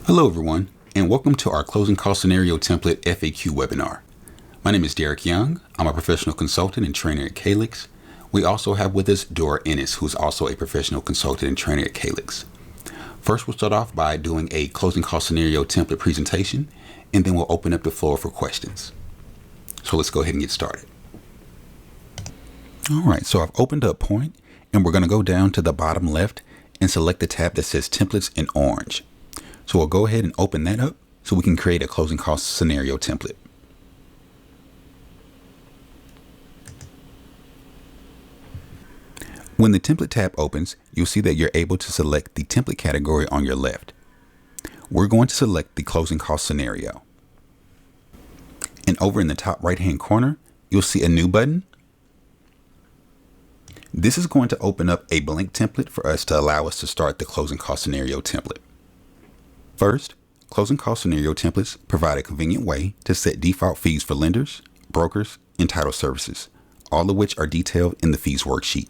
Hello everyone, and welcome to our Closing Cost Scenario Template FAQ webinar. My name is Derek Young. I'm a professional consultant and trainer at Calyx. We also have with us Dora Ennis, who's also a professional consultant and trainer at Calyx. First, we'll start off by doing a Closing Cost Scenario Template presentation, and then we'll open up the floor for questions. So let's go ahead and get started. All right, so I've opened up Point, and we're going to go down to the bottom left and select the tab that says Templates in orange. So we'll go ahead and open that up so we can create a closing cost scenario template. When the template tab opens, you'll see that you're able to select the template category on your left. We're going to select the closing cost scenario. And over in the top right hand corner, you'll see a new button. This is going to open up a blank template for us to allow us to start the closing cost scenario template. First, closing cost scenario templates provide a convenient way to set default fees for lenders, brokers, and title services, all of which are detailed in the fees worksheet.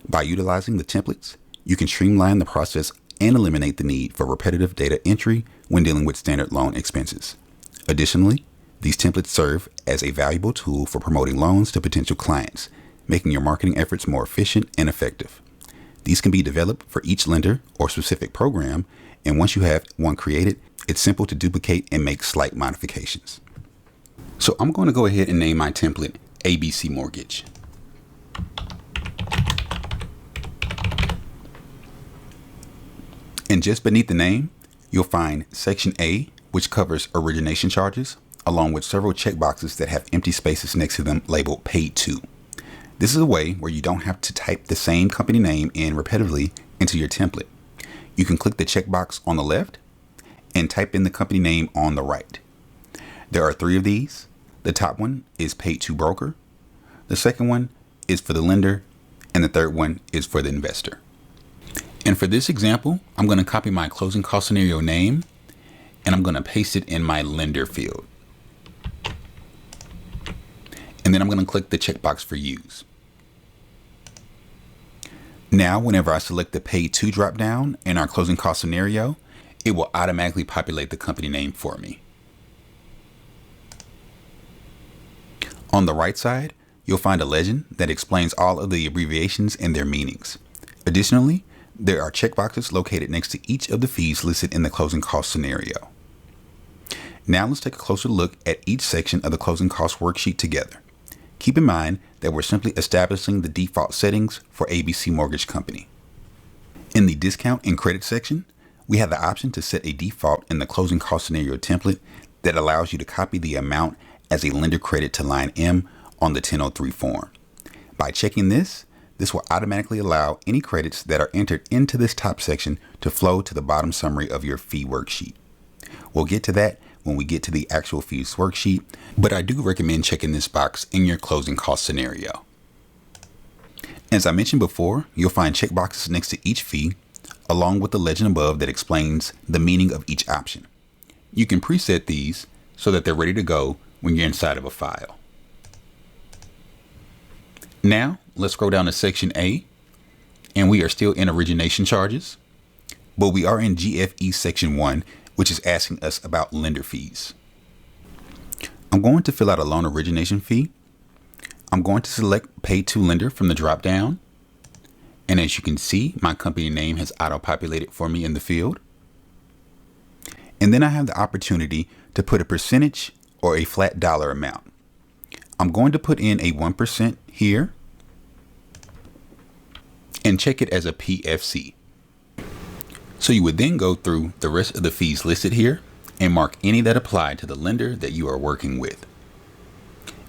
By utilizing the templates, you can streamline the process and eliminate the need for repetitive data entry when dealing with standard loan expenses. Additionally, these templates serve as a valuable tool for promoting loans to potential clients, making your marketing efforts more efficient and effective. These can be developed for each lender or specific program, and once you have one created, it's simple to duplicate and make slight modifications. So I'm going to go ahead and name my template ABC Mortgage. And just beneath the name, you'll find Section A, which covers origination charges, along with several checkboxes that have empty spaces next to them labeled Paid To. This is a way where you don't have to type the same company name in repetitively into your template. You can click the checkbox on the left and type in the company name on the right. There are 3 of these. The top one is Paid To Broker. The second one is for the lender, and the third one is for the investor. And for this example, I'm going to copy my closing cost scenario name, and I'm going to paste it in my lender field. And then I'm going to click the checkbox for Use. Now, whenever I select the Paid To dropdown in our closing cost scenario, it will automatically populate the company name for me. On the right side, you'll find a legend that explains all of the abbreviations and their meanings. Additionally, there are checkboxes located next to each of the fees listed in the closing cost scenario. Now let's take a closer look at each section of the closing cost worksheet together. Keep in mind that we're simply establishing the default settings for ABC Mortgage Company. In the discount and credit section, we have the option to set a default in the closing cost scenario template that allows you to copy the amount as a lender credit to line M on the 1003 form. By checking this will automatically allow any credits that are entered into this top section to flow to the bottom summary of your fee worksheet. We'll get to that when we get to the actual fees worksheet, but I do recommend checking this box in your closing cost scenario. As I mentioned before, you'll find checkboxes next to each fee, along with the legend above that explains the meaning of each option. You can preset these so that they're ready to go when you're inside of a file. Now, let's scroll down to Section A, and we are still in origination charges, but we are in GFE Section 1, which is asking us about lender fees. I'm going to fill out a loan origination fee. I'm going to select Paid To Lender from the drop-down. And as you can see, my company name has auto-populated for me in the field. And then I have the opportunity to put a percentage or a flat dollar amount. I'm going to put in a 1% here and check it as a PFC. So you would then go through the rest of the fees listed here and mark any that apply to the lender that you are working with.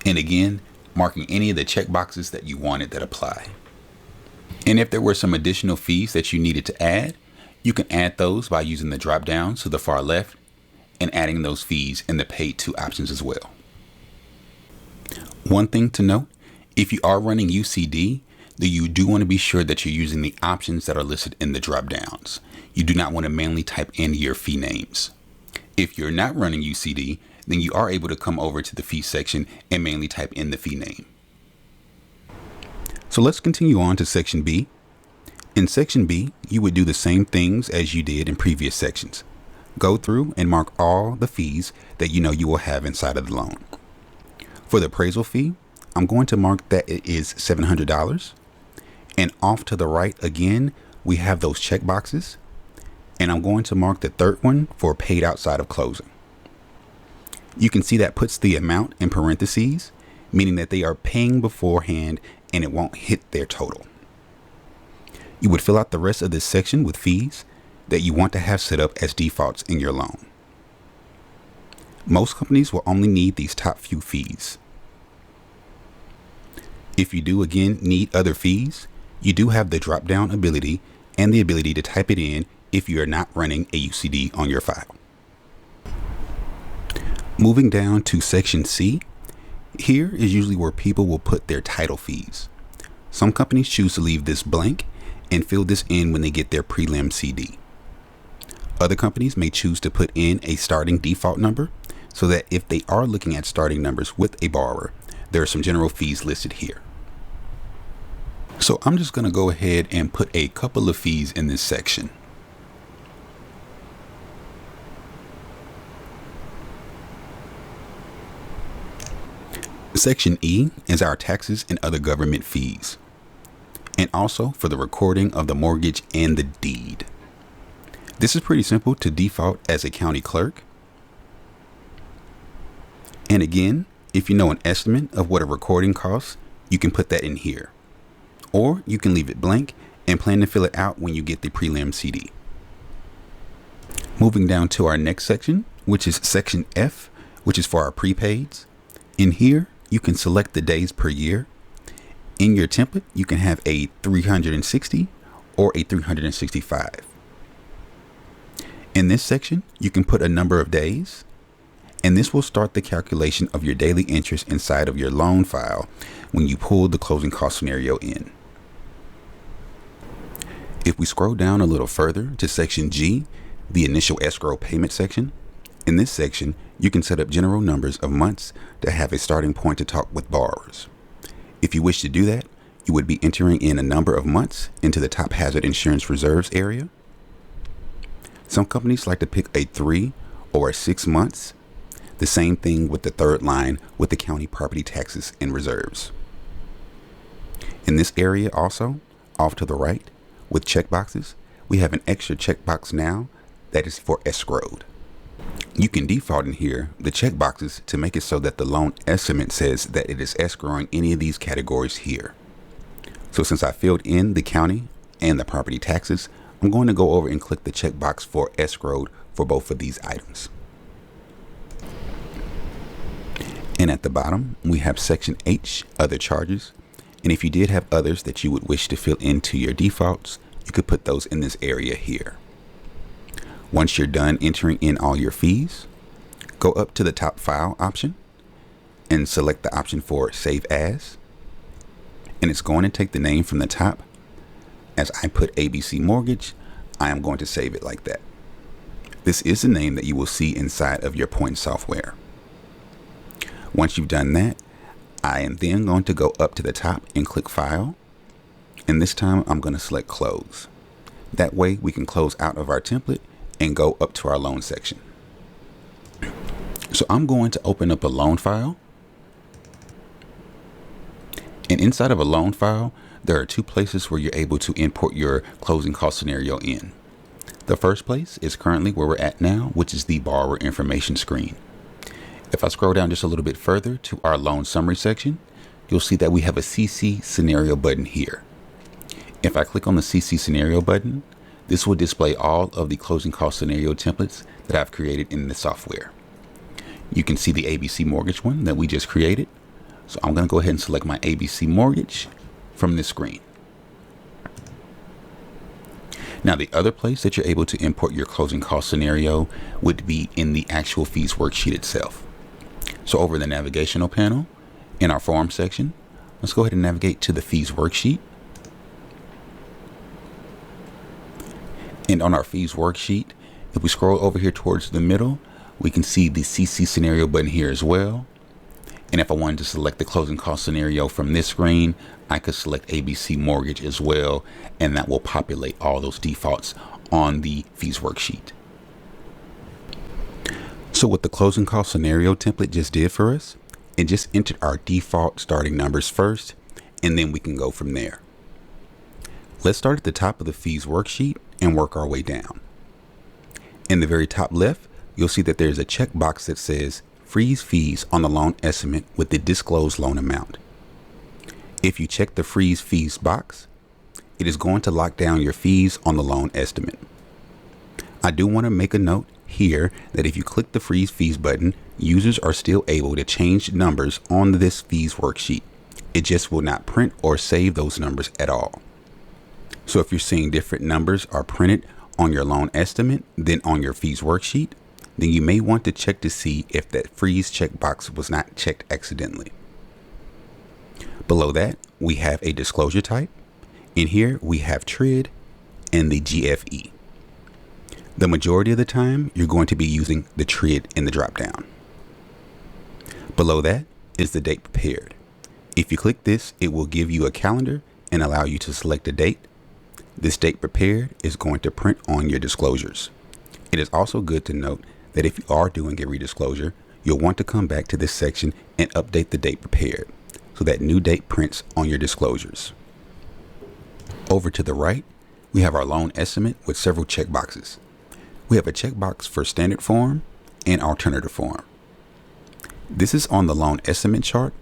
And again, marking any of the checkboxes that you wanted that apply. And if there were some additional fees that you needed to add, you can add those by using the drop downs to the far left and adding those fees in the Paid To options as well. One thing to note, if you are running UCD, then you do want to be sure that you're using the options that are listed in the drop downs. You do not want to manually type in your fee names. If you're not running UCD, then you are able to come over to the fee section and manually type in the fee name. So let's continue on to Section B. In Section B, you would do the same things as you did in previous sections. Go through and mark all the fees that you know you will have inside of the loan. For the appraisal fee, I'm going to mark that it is $700. And off to the right again, we have those check boxes. And I'm going to mark the third one for paid outside of closing. You can see that puts the amount in parentheses, meaning that they are paying beforehand and it won't hit their total. You would fill out the rest of this section with fees that you want to have set up as defaults in your loan. Most companies will only need these top few fees. If you do again need other fees, you do have the drop down ability and the ability to type it in if you are not running a UCD on your file. Moving down to section C, here is usually where people will put their title fees. Some companies choose to leave this blank and fill this in when they get their prelim CD. Other companies may choose to put in a starting default number so that if they are looking at starting numbers with a borrower, there are some general fees listed here. So I'm just going to go ahead and put a couple of fees in this section. Section E is our taxes and other government fees, and also for the recording of the mortgage and the deed. This is pretty simple to default as a county clerk. And again, if you know an estimate of what a recording costs, you can put that in here. Or you can leave it blank and plan to fill it out when you get the prelim CD. Moving down to our next section, which is section F, which is for our prepaids. In here, you can select the days per year. In your template, you can have a 360 or a 365. In this section, you can put a number of days, and this will start the calculation of your daily interest inside of your loan file when you pull the closing cost scenario in. If we scroll down a little further to section G, the initial escrow payment section, in this section, you can set up general numbers of months to have a starting point to talk with borrowers. If you wish to do that, you would be entering in a number of months into the top hazard insurance reserves area. Some companies like to pick a 3 or a 6 months. The same thing with the third line with the county property taxes and reserves. In this area also, off to the right, with checkboxes, we have an extra checkbox now that is for escrowed. You can default in here the checkboxes to make it so that the loan estimate says that it is escrowing any of these categories here. So since I filled in the county and the property taxes, I'm going to go over and click the checkbox for escrowed for both of these items. And at the bottom, we have section H, other charges. And if you did have others that you would wish to fill into your defaults, you could put those in this area here. Once you're done entering in all your fees, go up to the top file option and select the option for save as. And it's going to take the name from the top. As I put ABC Mortgage, I am going to save it like that. This is the name that you will see inside of your point software. Once you've done that, I am then going to go up to the top and click File. And this time I'm going to select Close. That way we can close out of our template and go up to our loan section. So I'm going to open up a loan file. And inside of a loan file, there are two places where you're able to import your closing cost scenario in. The first place is currently where we're at now, which is the borrower information screen. If I scroll down just a little bit further to our loan summary section, you'll see that we have a CC scenario button here. If I click on the CC scenario button, this will display all of the closing cost scenario templates that I've created in the software. You can see the ABC Mortgage one that we just created. So I'm going to go ahead and select my ABC Mortgage from this screen. Now, the other place that you're able to import your closing cost scenario would be in the actual fees worksheet itself. So over the navigational panel in our form section, let's go ahead and navigate to the fees worksheet. And on our fees worksheet, if we scroll over here towards the middle, we can see the CC scenario button here as well. And if I wanted to select the closing cost scenario from this screen, I could select ABC Mortgage as well, and that will populate all those defaults on the fees worksheet. So what the closing cost scenario template just did for us, it just entered our default starting numbers first, and then we can go from there. Let's start at the top of the fees worksheet and work our way down. In the very top left, you'll see that there's a checkbox that says freeze fees on the loan estimate with the disclosed loan amount. If you check the freeze fees box, it is going to lock down your fees on the loan estimate. I do want to make a note here that if you click the freeze fees button, users are still able to change numbers on this fees worksheet. It just will not print or save those numbers at all. So if you're seeing different numbers are printed on your loan estimate than on your fees worksheet, then you may want to check to see if that freeze checkbox was not checked accidentally. Below that, we have a disclosure type. In here, we have TRID and the GFE. The majority of the time, you're going to be using the TRID in the dropdown. Below that is the date prepared. If you click this, it will give you a calendar and allow you to select a date. This date prepared is going to print on your disclosures. It is also good to note that if you are doing a redisclosure, you'll want to come back to this section and update the date prepared so that new date prints on your disclosures. Over to the right, we have our loan estimate with several checkboxes. We have a checkbox for standard form and alternative form. This is on the loan estimate chart.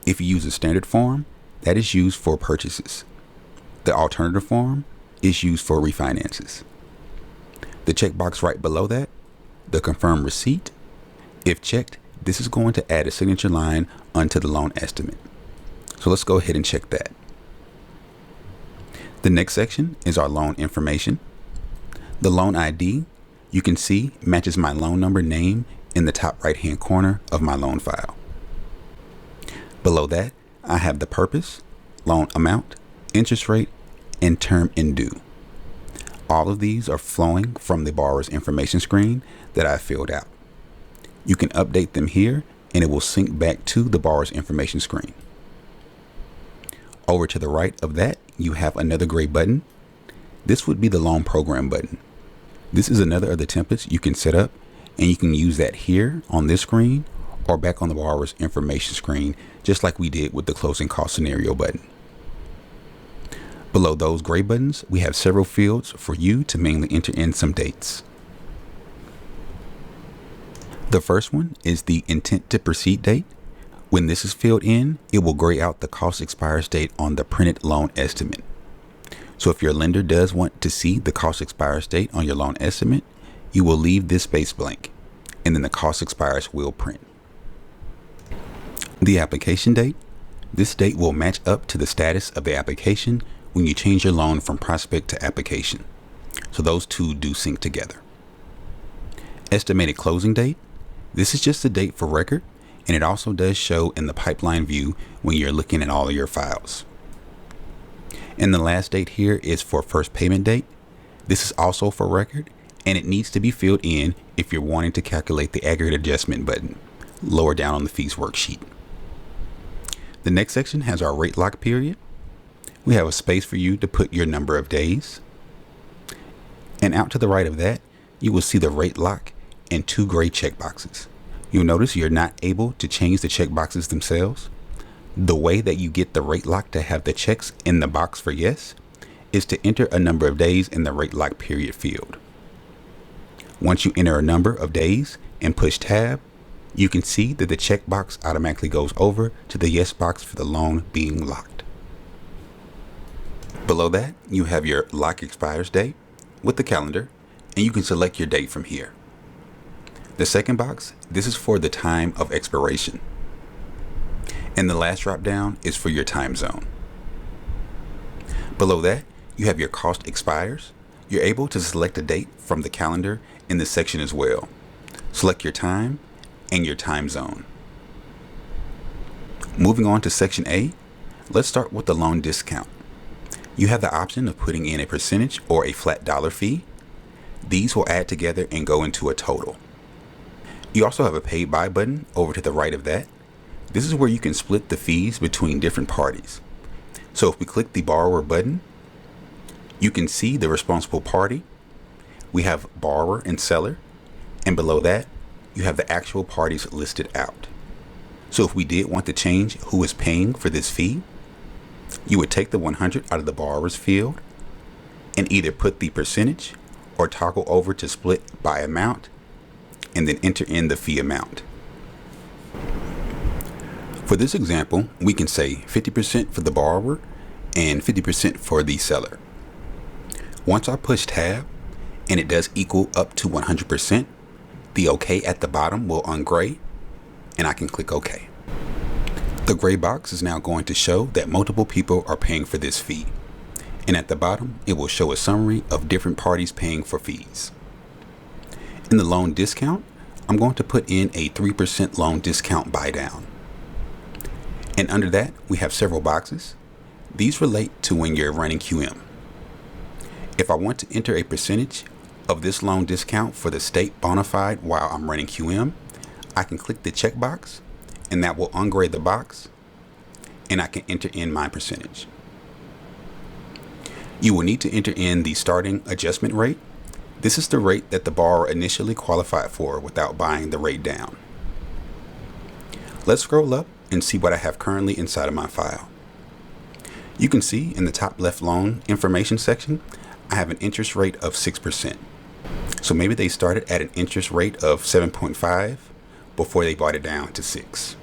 If you use a standard form, that is used for purchases. The alternative form is used for refinances. The checkbox right below that, the confirm receipt, if checked, this is going to add a signature line onto the loan estimate. So let's go ahead and check that. The next section is our loan information. The loan ID, you can see, matches my loan number name in the top right hand corner of my loan file. Below that, I have the purpose, loan amount, interest rate, and term and due. All of these are flowing from the borrower's information screen that I filled out. You can update them here and it will sync back to the borrower's information screen. Over to the right of that, you have another gray button. This would be the loan program button. This is another of the templates you can set up, and you can use that here on this screen or back on the borrower's information screen, just like we did with the closing cost scenario button. Below those gray buttons, we have several fields for you to mainly enter in some dates. The first one is the intent to proceed date. When this is filled in, it will gray out the cost expires date on the printed loan estimate. So if your lender does want to see the cost expires date on your loan estimate, you will leave this space blank, and then the cost expires will print. The application date. This date will match up to the status of the application when you change your loan from prospect to application. So those two do sync together. Estimated closing date. This is just the date for record, and it also does show in the pipeline view when you're looking at all of your files. And the last date here is for first payment date. This is also for record, and it needs to be filled in if you're wanting to calculate the aggregate adjustment button lower down on the fees worksheet. The next section has our rate lock period. We have a space for you to put your number of days. And out to the right of that, you will see the rate lock and two gray checkboxes. You'll notice you're not able to change the checkboxes themselves. The way that you get the rate lock to have the checks in the box for yes is to enter a number of days in the rate lock period field. Once you enter a number of days and push tab, you can see that the checkbox automatically goes over to the yes box for the loan being locked. Below that, you have your lock expires date with the calendar, and you can select your date from here. The second box, this is for the time of expiration. And the last drop down is for your time zone. Below that, you have your cost expires. You're able to select a date from the calendar in this section as well. Select your time and your time zone. Moving on to section A, let's start with the loan discount. You have the option of putting in a percentage or a flat dollar fee. These will add together and go into a total. You also have a paid by button over to the right of that. This is where you can split the fees between different parties. So if we click the borrower button, you can see the responsible party. We have borrower and seller, and below that, you have the actual parties listed out. So if we did want to change who is paying for this fee, you would take the 100 out of the borrower's field and either put the percentage or toggle over to split by amount and then enter in the fee amount. For this example, we can say 50% for the borrower and 50% for the seller. Once I push tab and it does equal up to 100%, the OK at the bottom will ungray and I can click OK. The gray box is now going to show that multiple people are paying for this fee. And at the bottom, it will show a summary of different parties paying for fees. In the loan discount, I'm going to put in a 3% loan discount buy down. And under that, we have several boxes. These relate to when you're running QM. If I want to enter a percentage of this loan discount for the state bona fide while I'm running QM, I can click the checkbox and that will ungray the box and I can enter in my percentage. You will need to enter in the starting adjustment rate. This is the rate that the borrower initially qualified for without buying the rate down. Let's scroll up and see what I have currently inside of my file. You can see in the top left loan information section, I have an interest rate of 6%. So maybe they started at an interest rate of 7.5 before they brought it down to 6.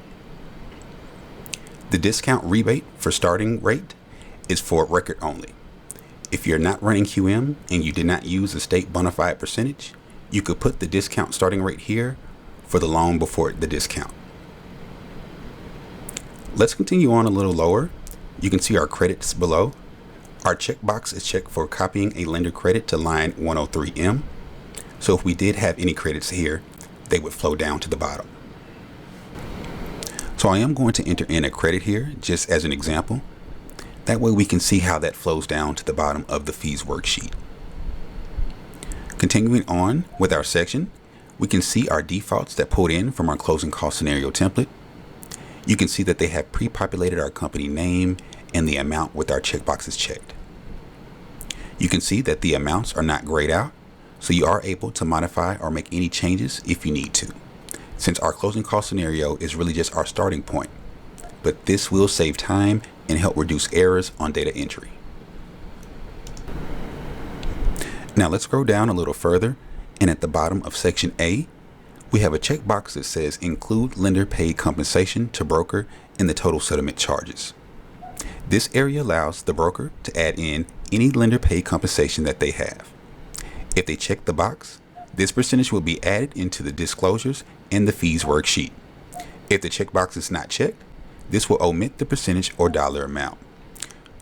The discount rebate for starting rate is for record only. If you're not running QM and you did not use the state bona fide percentage, you could put the discount starting rate here for the loan before the discount. Let's continue on a little lower. You can see our credits below. Our checkbox is checked for copying a lender credit to line 103M. So if we did have any credits here, they would flow down to the bottom. So I am going to enter in a credit here just as an example. That way we can see how that flows down to the bottom of the fees worksheet. Continuing on with our section, we can see our defaults that pulled in from our closing cost scenario template. You can see that they have pre-populated our company name and the amount with our checkboxes checked. You can see that the amounts are not grayed out, so you are able to modify or make any changes if you need to, since our closing cost scenario is really just our starting point. But this will save time and help reduce errors on data entry. Now let's scroll down a little further, and at the bottom of section A, we have a checkbox that says include lender paid compensation to broker in the total settlement charges. This area allows the broker to add in any lender paid compensation that they have. If they check the box, this percentage will be added into the disclosures in the fees worksheet. If the checkbox is not checked, this will omit the percentage or dollar amount.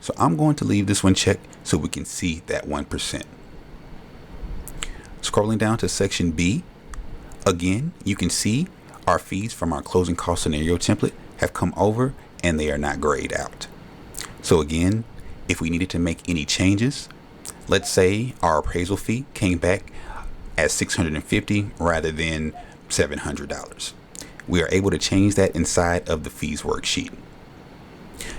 So I'm going to leave this one checked so we can see that 1%. Scrolling down to section B, again, you can see our fees from our closing cost scenario template have come over and they are not grayed out. So again, if we needed to make any changes, let's say our appraisal fee came back as $650 rather than $700. We are able to change that inside of the fees worksheet.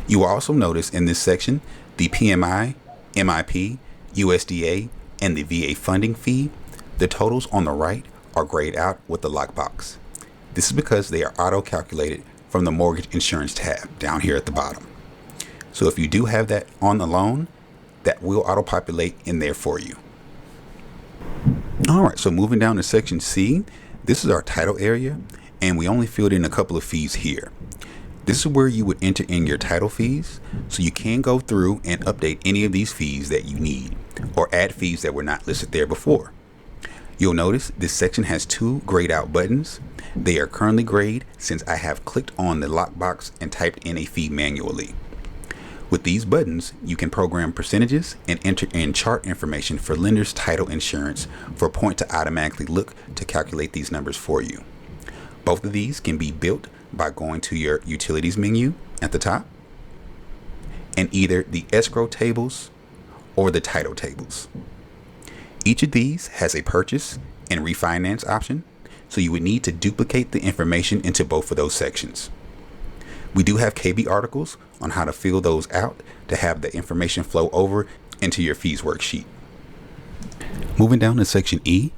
You will also notice in this section, the PMI, MIP, USDA, and the VA funding fee, the totals on the right are grayed out with the lockbox. This is because they are auto-calculated from the mortgage insurance tab down here at the bottom. So if you do have that on the loan, that will auto-populate in there for you. All right, so moving down to section C, this is our title area, and we only filled in a couple of fees here. This is where you would enter in your title fees, so you can go through and update any of these fees that you need, or add fees that were not listed there before. You'll notice this section has two grayed out buttons. They are currently grayed since I have clicked on the lockbox and typed in a fee manually. With these buttons, you can program percentages and enter in chart information for lender's title insurance for Point to automatically look to calculate these numbers for you. Both of these can be built by going to your utilities menu at the top and either the escrow tables or the title tables. Each of these has a purchase and refinance option, so you would need to duplicate the information into both of those sections. We do have KB articles on how to fill those out to have the information flow over into your fees worksheet. Moving down to section E,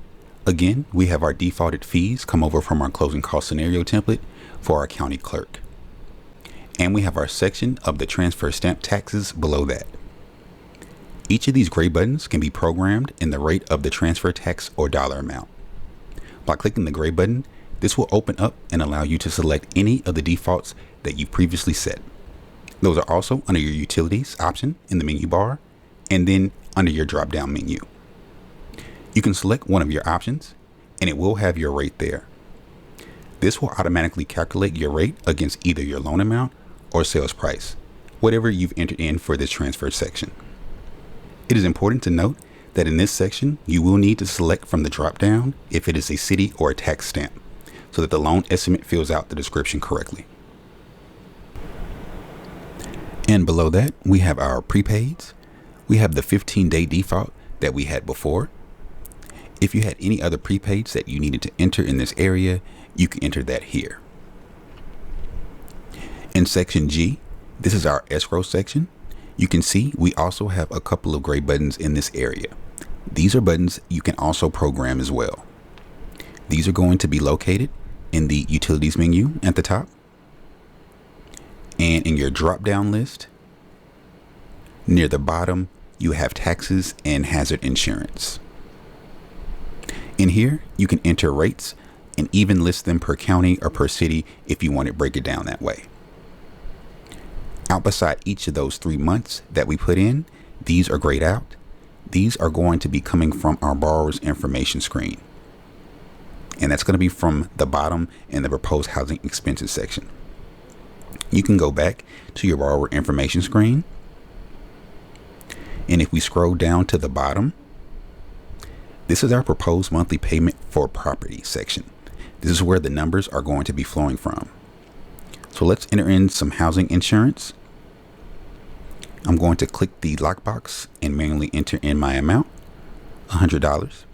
Again, we have our defaulted fees come over from our closing cost scenario template for our county clerk. And we have our section of the transfer stamp taxes below that. Each of these gray buttons can be programmed in the rate of the transfer tax or dollar amount. By clicking the gray button, this will open up and allow you to select any of the defaults that you previously set. Those are also under your utilities option in the menu bar and then under your drop down menu. You can select one of your options and it will have your rate there. This will automatically calculate your rate against either your loan amount or sales price, whatever you've entered in for this transfer section. It is important to note that in this section, you will need to select from the drop down if it is a city or a tax stamp, so that the loan estimate fills out the description correctly. And below that, we have our prepaids. We have the 15-day default that we had before. If you had any other prepaids that you needed to enter in this area, you can enter that here. In section G, this is our escrow section. You can see we also have a couple of gray buttons in this area. These are buttons you can also program as well. These are going to be located in the utilities menu at the top and in your drop down list. Near the bottom, you have taxes and hazard insurance. In here, you can enter rates and even list them per county or per city if you want to break it down that way. Out beside each of those 3 months that we put in, these are grayed out. These are going to be coming from our borrower's information screen. And that's going to be from the bottom in the proposed housing expenses section. You can go back to your borrower information screen. And if we scroll down to the bottom, this is our proposed monthly payment for property section. This is where the numbers are going to be flowing from. So let's enter in some housing insurance. I'm going to click the lockbox and manually enter in my amount, $100.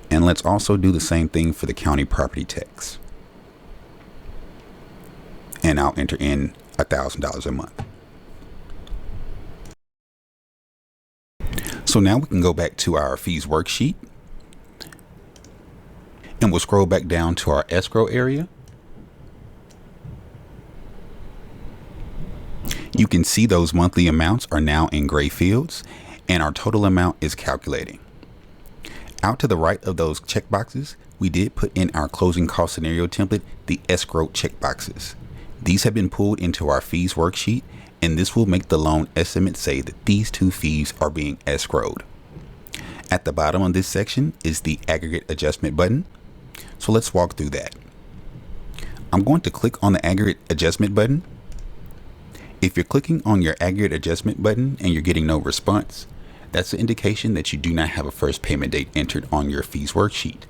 And let's also do the same thing for the county property tax. And I'll enter in $1,000 a month. So now we can go back to our fees worksheet and we'll scroll back down to our escrow area. You can see those monthly amounts are now in gray fields and our total amount is calculating. Out to the right of those checkboxes, we did put in our closing cost scenario template, the escrow checkboxes. These have been pulled into our fees worksheet, and this will make the loan estimate say that these two fees are being escrowed. At the bottom of this section is the aggregate adjustment button. So let's walk through that. I'm going to click on the aggregate adjustment button. If you're clicking on your aggregate adjustment button and you're getting no response, that's an indication that you do not have a first payment date entered on your fees worksheet.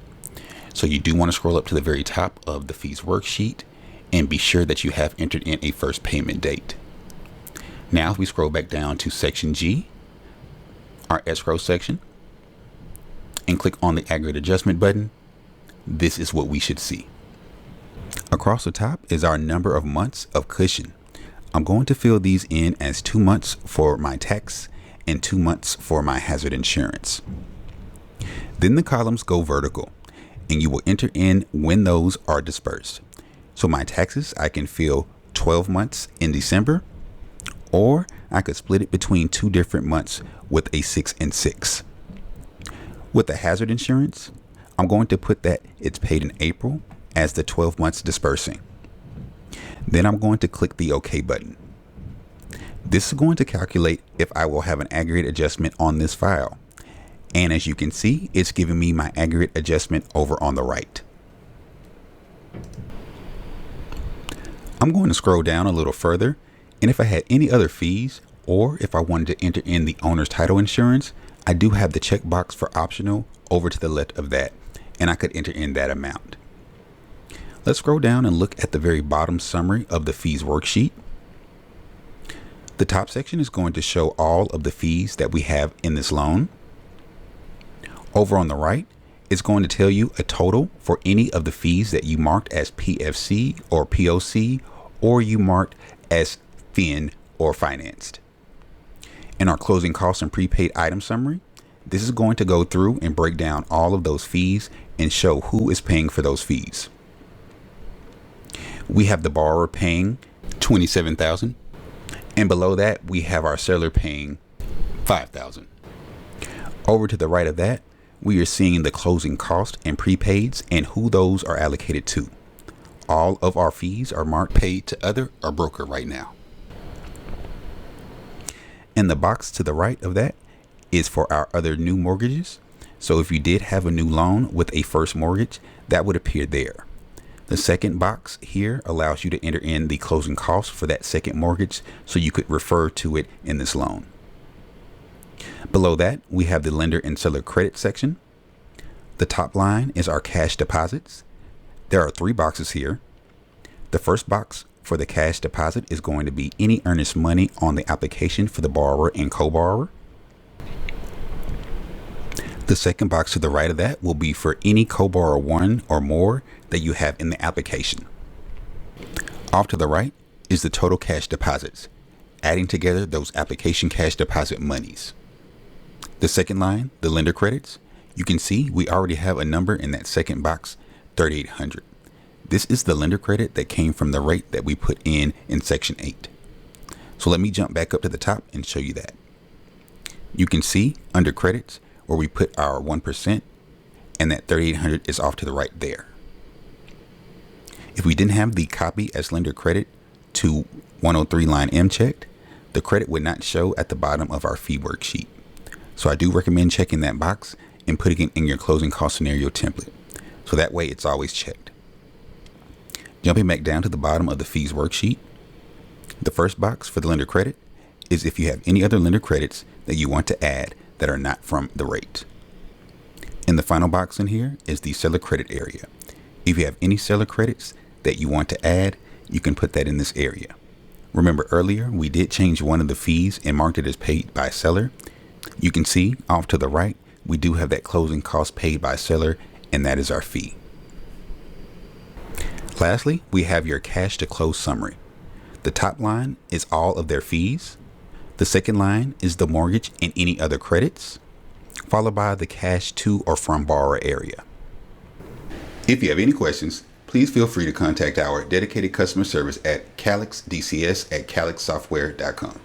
So you do want to scroll up to the very top of the fees worksheet and be sure that you have entered in a first payment date. Now, if we scroll back down to section G, our escrow section, and click on the aggregate adjustment button, this is what we should see. Across the top is our number of months of cushion. I'm going to fill these in as 2 months for my tax and 2 months for my hazard insurance. Then the columns go vertical and you will enter in when those are dispersed. So my taxes, I can fill 12 months in December, or I could split it between 2 different months with a 6 and 6. With the hazard insurance, I'm going to put that it's paid in April as the 12 months dispersing. Then I'm going to click the OK button. This is going to calculate if I will have an aggregate adjustment on this file. And as you can see, it's giving me my aggregate adjustment over on the right. I'm going to scroll down a little further, and if I had any other fees or if I wanted to enter in the owner's title insurance, I do have the checkbox for optional over to the left of that, and I could enter in that amount. Let's scroll down and look at the very bottom summary of the fees worksheet. The top section is going to show all of the fees that we have in this loan. Over on the right, it's going to tell you a total for any of the fees that you marked as PFC or POC, or you marked as fin or financed. In our closing costs and prepaid item summary, This is going to go through and break down all of those fees and show who is paying for those fees. We have the borrower paying $27,000, and below that we have our seller paying $5,000. Over to the right of that, we are seeing the closing cost and prepaids and who those are allocated to. All of our fees are marked paid to other or broker right now. And the box to the right of that is for our other new mortgages. So if you did have a new loan with a first mortgage, that would appear there. The second box here allows you to enter in the closing costs for that second mortgage, so you could refer to it in this loan. Below that, we have the lender and seller credit section. The top line is our cash deposits. There are 3 boxes here. The first box for the cash deposit is going to be any earnest money on the application for the borrower and co-borrower. The second box to the right of that will be for any co-borrower 1 or more that you have in the application. Off to the right is the total cash deposits, adding together those application cash deposit monies. The second line, the lender credits, you can see we already have a number in that second box, $3,800. This is the lender credit that came from the rate that we put in section 8. So let me jump back up to the top and show you that. You can see under credits where we put our 1%, and that $3,800 is off to the right there. If we didn't have the copy as lender credit to 103 line M checked, the credit would not show at the bottom of our fee worksheet. So I do recommend checking that box and putting it in your closing cost scenario template, so that way it's always checked. Jumping back down to the bottom of the fees worksheet, the first box for the lender credit is if you have any other lender credits that you want to add that are not from the rate. And the final box in here is the seller credit area. If you have any seller credits that you want to add, you can put that in this area. Remember earlier, we did change one of the fees and marked it as paid by seller. You can see off to the right, we do have that closing cost paid by seller, and that is our fee. Lastly, we have your cash to close summary. The top line is all of their fees. The second line is the mortgage and any other credits, followed by the cash to or from borrower area. If you have any questions, please feel free to contact our dedicated customer service at calixdcs@calixsoftware.com.